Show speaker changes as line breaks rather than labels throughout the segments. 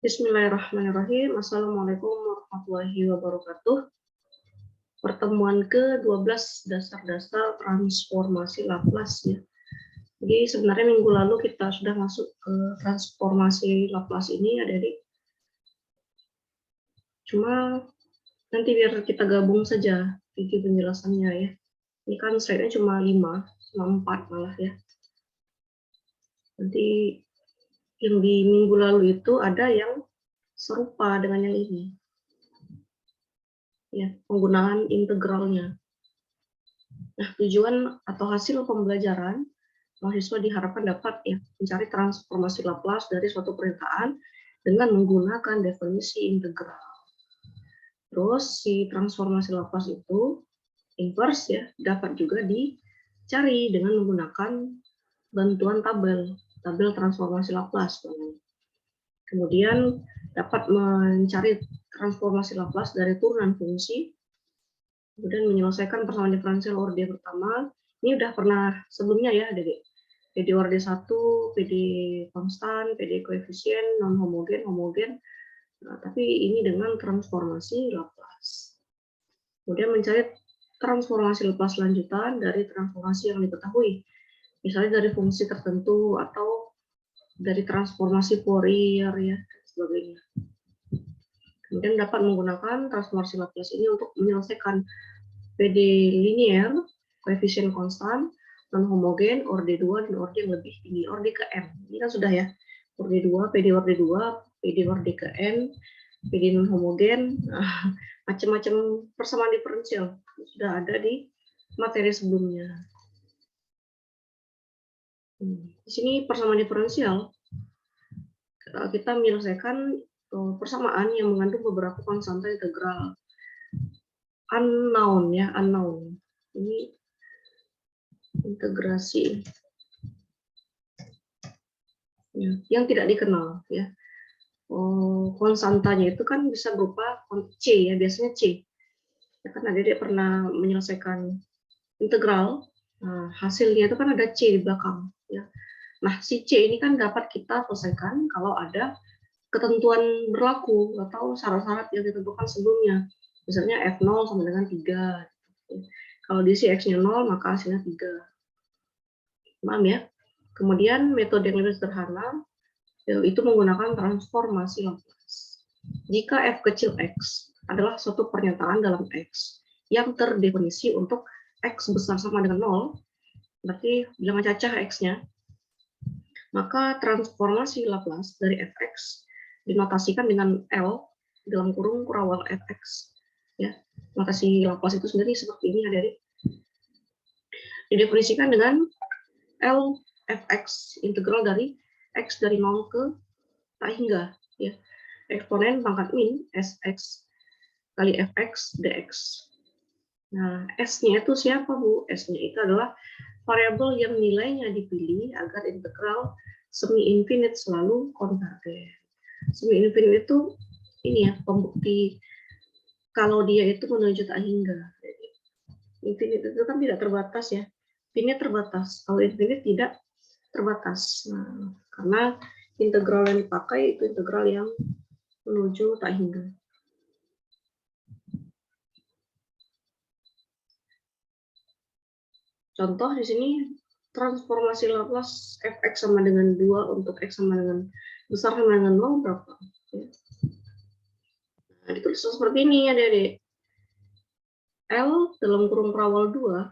Bismillahirrahmanirrahim. Assalamualaikum warahmatullahi wabarakatuh. Pertemuan ke-12 dasar-dasar transformasi Laplace ya. Jadi sebenarnya minggu lalu kita sudah masuk ke transformasi Laplace ini ya, Adik. Cuma nanti biar kita gabung saja video penjelasannya ya. Ini kan slide-nya cuma 4 malah ya. Nanti yang di minggu lalu itu ada yang serupa dengan yang ini. Ya, penggunaan integralnya. Nah, tujuan atau hasil pembelajaran, mahasiswa diharapkan dapat ya mencari transformasi Laplace dari suatu pernyataan dengan menggunakan definisi integral. Terus si transformasi Laplace itu inverse ya dapat juga dicari dengan menggunakan bantuan tabel transformasi Laplace. Kemudian dapat mencari transformasi Laplace dari turunan fungsi. Kemudian menyelesaikan persamaan diferensial orde pertama. Ini udah pernah sebelumnya ya, Adik. PD orde 1, PD konstan, PD koefisien, non homogen, homogen. Nah, tapi ini dengan transformasi Laplace. Kemudian mencari transformasi Laplace lanjutan dari transformasi yang diketahui. Misalnya dari fungsi tertentu atau dari transformasi Fourier ya, dan sebagainya. Kemudian dapat menggunakan transformasi Laplace ini untuk menyelesaikan PD linear, koefisien konstan, non homogen, orde 2, dan orde yang lebih tinggi, orde ke n. Ini kan sudah ya, orde 2, PD orde 2, PD orde ke n, PD non homogen, macam-macam persamaan diferensial sudah ada di materi sebelumnya. Di sini persamaan diferensial, kita menyelesaikan persamaan yang mengandung beberapa konstanta integral unknown ya, unknown. Ini integrasi ya, yang tidak dikenal ya. Konstantanya itu kan bisa berupa C ya, biasanya C. Ya kan dia pernah menyelesaikan integral, nah, hasilnya itu kan ada C di belakang ya. Nah, si C ini kan dapat kita selesaikan kalau ada ketentuan berlaku atau syarat-syarat yang ditentukan sebelumnya. Misalnya F0 sama dengan 3. Kalau diisi X-nya 0, maka hasilnya 3. Paham ya? Kemudian metode yang lebih sederhana itu menggunakan transformasi Laplace. Jika f kecil x adalah suatu pernyataan dalam x yang terdefinisi untuk x besar sama dengan 0, berarti bilangan cacah x-nya, maka transformasi Laplace dari fx dinotasikan dengan L dalam kurung kurawal fx. Ya, notasi Laplace itu sendiri seperti ini, adik-adik. Didefinisikan dengan L fx integral dari x dari 0 ke tak hingga ya, eksponen pangkat min sx kali fx dx. Nah, s-nya itu siapa, Bu? S-nya itu adalah variabel yang nilainya dipilih agar integral semi infinite selalu konvergen. Semi infinite itu ini ya, pembukti kalau dia itu menuju tak hingga. Infinite itu kan tidak terbatas ya. Finite terbatas. Kalau infinite tidak terbatas. Nah, karena integral yang dipakai itu integral yang menuju tak hingga. Contoh di sini transformasi Laplace fx sama dengan 2 untuk x sama dengan besar sama dengan 0 berapa? Nah, ditulis seperti ini ya, Adik. L dalam kurung perawal 2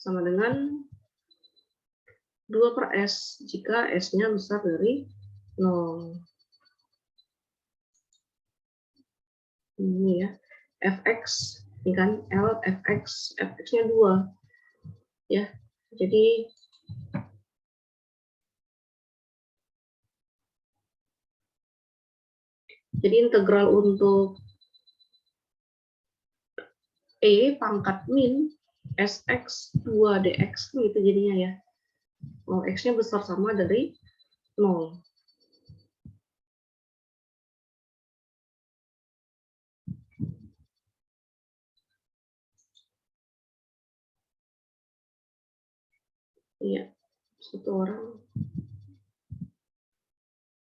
sama dengan 2 per S jika S-nya besar dari 0. Ini ya, fx, ini kan L, fx-nya 2. Ya, jadi integral untuk E pangkat min sx 2 dx itu jadinya ya. X-nya besar sama dari 0. Iya, satu orang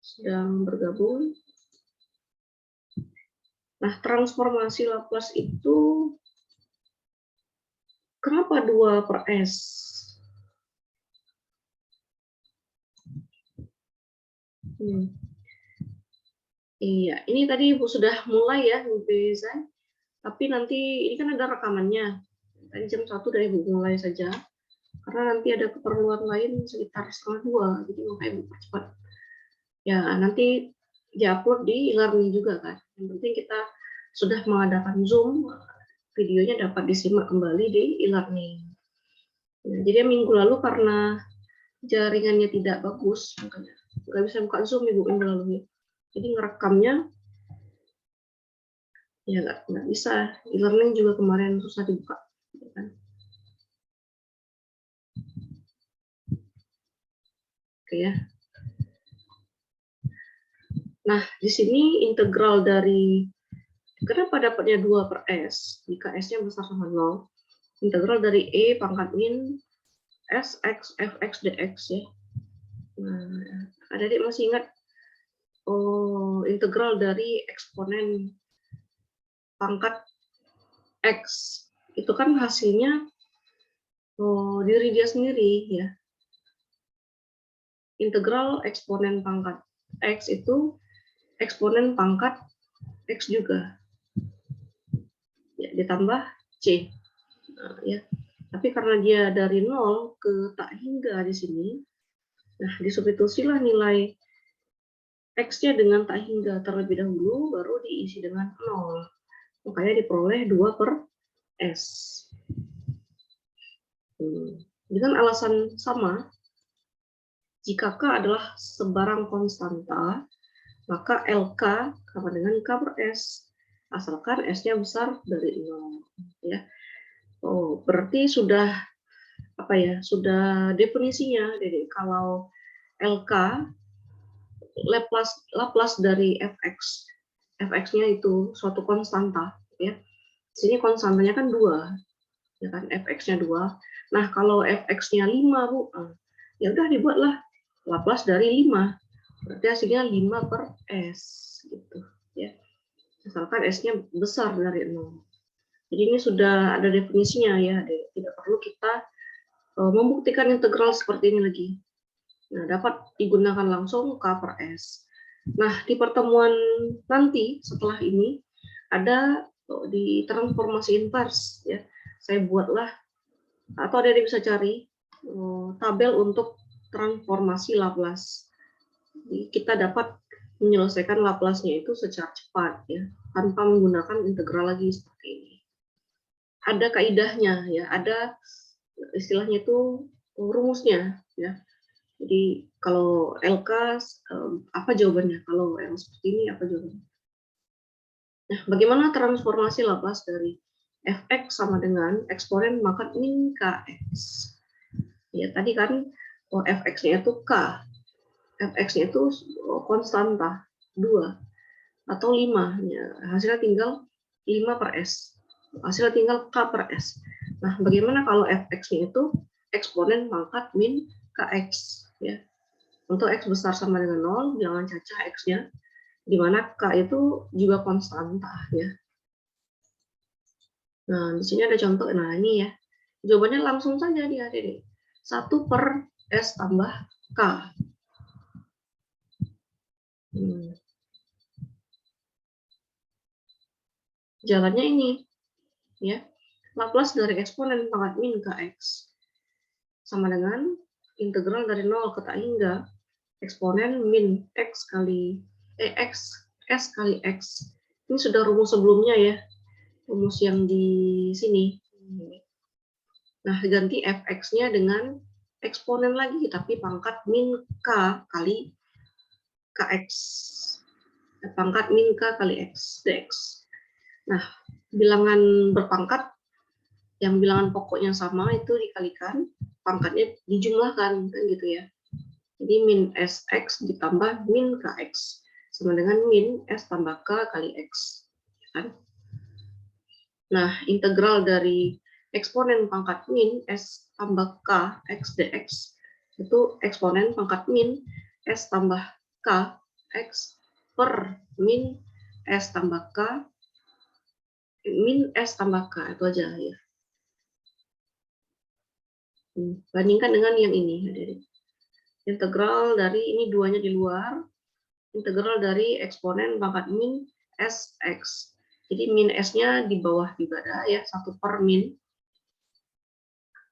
sedang bergabung. Nah, transformasi Laplace itu kenapa 2/S? Iya, ini tadi Ibu sudah mulai ya, Bu Beza. Tapi nanti ini kan ada rekamannya. Tadi jam 1 dari Ibu mulai saja. Karena nanti ada keperluan lain sekitar 1:30, jadi makanya Ibu percepat. Ya, nanti diupload di e-learning juga kan. Yang penting kita sudah mengadakan Zoom, videonya dapat disimak kembali di e-learning. Nah, jadi minggu lalu karena jaringannya tidak bagus, makanya nggak bisa buka Zoom Ibu minggu lalu ya. Jadi ngerekamnya ya nggak bisa. E-learning juga kemarin susah dibuka. Kan? Oke ya. Nah, di sini integral dari kenapa dapatnya 2/S jika S-nya besar sama 0? Integral dari E pangkat min Sx fx dx ya. Nah, adik masih ingat integral dari eksponen pangkat X itu kan hasilnya diri dia sendiri ya. Integral eksponen pangkat X itu eksponen pangkat X juga ya, ditambah C ya. Tapi karena dia dari 0 ke tak hingga di sini, nah disubstitusilah nilai X-nya dengan tak hingga terlebih dahulu, baru diisi dengan 0. Makanya diperoleh 2/S. Dengan alasan sama, jika K adalah sebarang konstanta, maka LK sama dengan K/S, asalkan S-nya besar dari 0. Ya. Berarti sudah apa ya? Sudah definisinya. Jadi kalau LK Laplace dari fx, fx-nya itu suatu konstanta, ya. Sini konstantanya kan 2, ya kan? Fx-nya 2. Nah, kalau fx-nya 5, Bu, ya udah dibuatlah Laplace dari 5. Berarti hasilnya 5/S gitu, ya. Asalkan S-nya besar dari 0. Jadi ini sudah ada definisinya ya, tidak perlu kita membuktikan integral seperti ini lagi. Nah, dapat digunakan langsung K/S. Nah, di pertemuan nanti setelah ini ada di transformasi invers ya. Saya buatlah atau ada yang bisa cari tabel untuk transformasi Laplace. Jadi kita dapat menyelesaikan Laplace-nya itu secara cepat ya, tanpa menggunakan integral lagi seperti ini. Ada kaidahnya ya, ada istilahnya itu rumusnya ya. Jadi kalau LK apa jawabannya? Kalau yang seperti ini apa jawabannya? Nah, bagaimana transformasi Laplace dari fx sama dengan eksponen pangkat min kx? Ya tadi kan fx-nya itu k, fx-nya itu konstanta 2 atau 5. Ya, hasilnya tinggal 5/S. Hasilnya tinggal K/S. Nah, bagaimana kalau fx-nya itu eksponen pangkat min kx? Ya. Untuk X besar sama dengan 0, jangan cacah X-nya, di mana K itu juga konstanta. Ya. Nah, di sini ada contoh, nah ini ya. Jawabannya langsung saja di adik. 1/S tambah K. Jalannya ini, ya. Laplace dari eksponen pangkat min kx sama dengan integral dari 0 ke tak hingga eksponen min x kali x s kali x. Ini sudah rumus sebelumnya ya, rumus yang di sini. Nah, ganti fx-nya dengan eksponen lagi, tapi pangkat min k kali kx. Pangkat min k kali x dx. Nah, bilangan berpangkat yang bilangan pokoknya sama itu dikalikan, pangkatnya dijumlahkan, kan gitu ya. Jadi min sx ditambah min kx sama dengan min s tambah k kali x. Kan? Nah, integral dari eksponen pangkat min s tambah k x dx itu eksponen pangkat min s tambah k x per min s tambah k min S tambah K, itu aja ya. Bandingkan dengan yang ini. Integral dari, ini duanya di luar, integral dari eksponen pangkat min Sx. Jadi min S-nya di bawah juga ada ya, 1 per min.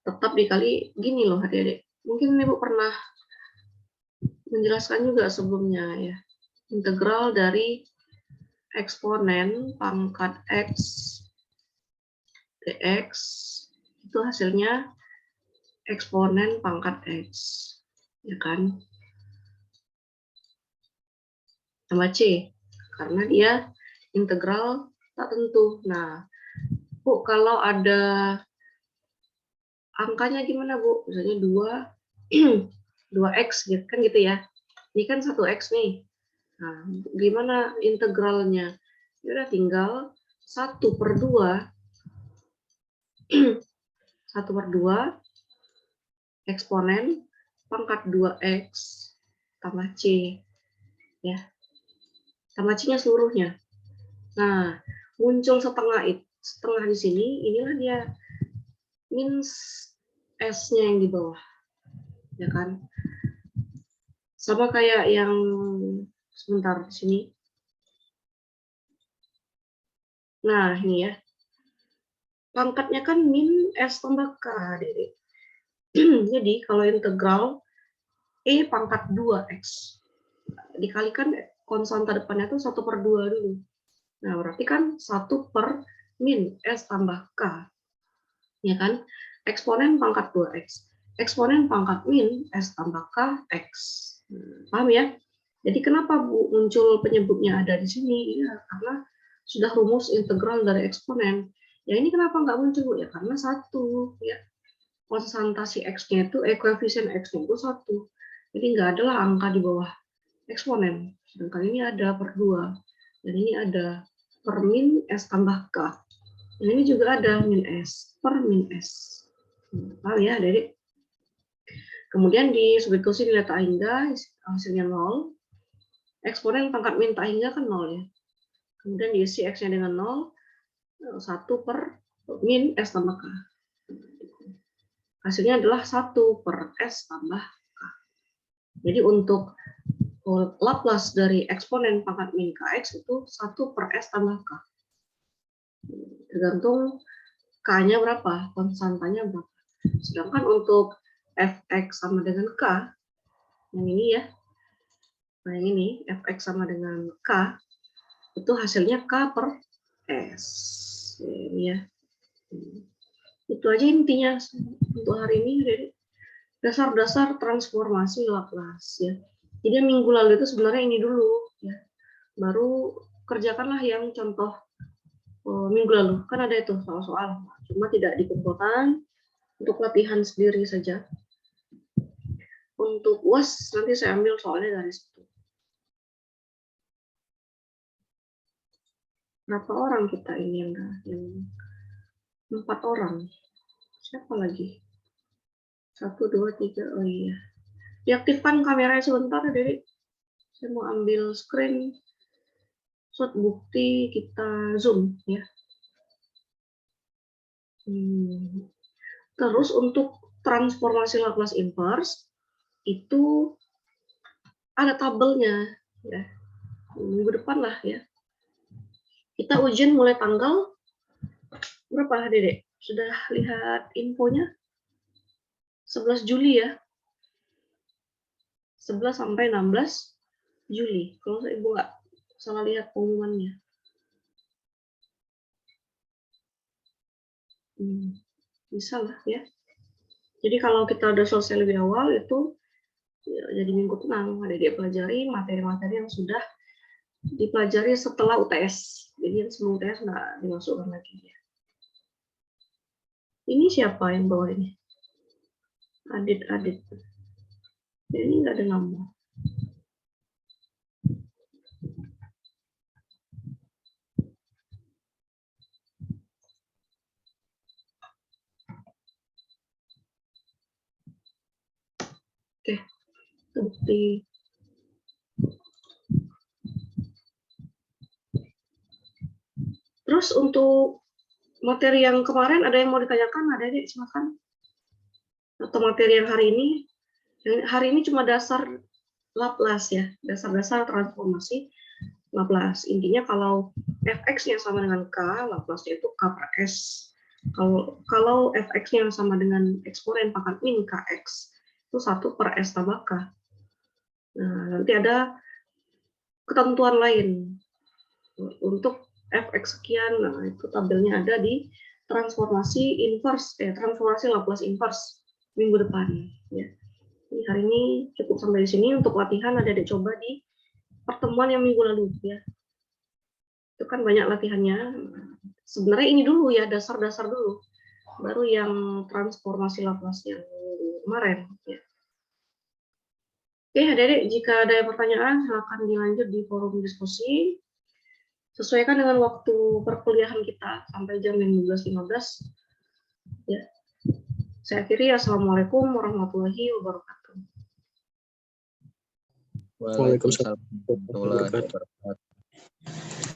Tetap dikali gini loh adik-adik. Mungkin Ibu pernah menjelaskan juga sebelumnya ya. Integral dari eksponen pangkat X dx itu hasilnya eksponen pangkat X, ya kan? Tambah C, karena dia integral tak tentu. Nah, Bu, kalau ada angkanya gimana, Bu? Misalnya 2x gitu kan gitu ya. Ini kan 1x nih. Nah, gimana integralnya? Ya udah tinggal 1 per 2 eksponen pangkat 2x tambah C ya. Tambah C-nya seluruhnya. Nah, muncul setengah di sini, inilah dia min S-nya yang di bawah. Ya kan? Sama kayak yang sebentar di sini. Nah, ini ya. Pangkatnya kan min S tambah K. Jadi, kalau integral E pangkat 2X dikalikan konstanta depannya tuh 1 per 2 dulu. Nah, berarti kan 1 per min S tambah K. Ya kan? Eksponen pangkat 2X. Eksponen pangkat min S tambah K X. Paham ya? Jadi kenapa Bu muncul penyebutnya ada di sini? Ya, karena sudah rumus integral dari eksponen. Ya ini kenapa nggak muncul Bu? Ya karena 1. Ya. Konstanta si X-nya itu, koefisien X-nya itu 1. Jadi nggak adalah angka di bawah eksponen. Sedangkan ini ada per 2. Dan ini ada per min S tambah K. Dan ini juga ada min S per min S. Paham ya, Adik? Kemudian di substitusi nilai tak hingga, hasilnya 0. Eksponen pangkat min tak hingga kan 0 ya. Kemudian diisi X-nya dengan 0, 1 per min S tambah K. Hasilnya adalah 1 per S tambah K. Jadi untuk Laplace dari eksponen pangkat min Kx itu 1 per S tambah K. Tergantung K-nya berapa, konstantanya berapa. Sedangkan untuk Fx sama dengan K, yang ini ya, nah yang ini, Fx sama dengan K, itu hasilnya K per S. Ini ya. Itu aja intinya untuk hari ini. Dasar-dasar transformasi Laplace ya. Jadi minggu lalu itu sebenarnya ini dulu ya. Baru kerjakanlah yang contoh minggu lalu. Kan ada itu soal-soal. Cuma tidak dikumpulkan, untuk latihan sendiri saja. Untuk UAS nanti saya ambil soalnya dari situ. Berapa orang kita ini yang 4 orang. Siapa lagi? 1, 2, 3. Oh iya. Diaktifkan kameranya sebentar, Dedi. Saya mau ambil screen shot bukti kita zoom ya. Terus untuk transformasi Laplace inverse itu ada tabelnya ya. Minggu depan lah ya. Kita ujian mulai tanggal berapa, Dedek? Sudah lihat infonya? 11 Juli ya. 11 sampai 16 Juli. Kalau saya Ibu nggak salah lihat pengumumannya. Bisa lah ya. Jadi kalau kita udah selesai lebih awal itu ya, jadi minggu tenang. Ada dia pelajari materi-materi yang sudah dipelajari setelah UTS. Jadi yang sebelum UTS nggak dimasukkan lagi ya. Ini siapa yang bawa ini? Adit. Ini nggak ada nama. Oke, bukti. Terus untuk materi yang kemarin ada yang mau ditanyakan? Ada Dek, silakan. Atau materi yang hari ini? Hari ini cuma dasar Laplace ya, dasar-dasar transformasi Laplace. Intinya kalau fx-nya sama dengan k, Laplace-nya itu k per s. Kalau fx-nya sama dengan eksponen pangkat min kx, itu 1 per s tambah k. Nah, nanti ada ketentuan lain untuk fx sekian. Nah, itu tabelnya ada di transformasi Laplace inverse minggu depan ya. Jadi hari ini cukup sampai di sini. Untuk latihan Adik-adik coba di pertemuan yang minggu lalu ya. Itu kan banyak latihannya. Sebenarnya ini dulu ya, dasar-dasar dulu. Baru yang transformasi Laplace yang kemarin ya. Oke, Adik-adik, jika ada pertanyaan silakan dilanjut di forum diskusi. Sesuaikan dengan waktu perkuliahan kita sampai jam 15.15 ya. Saya akhiri, assalamualaikum warahmatullahi wabarakatuh.
Waalaikumsalam warahmatullahi wabarakatuh.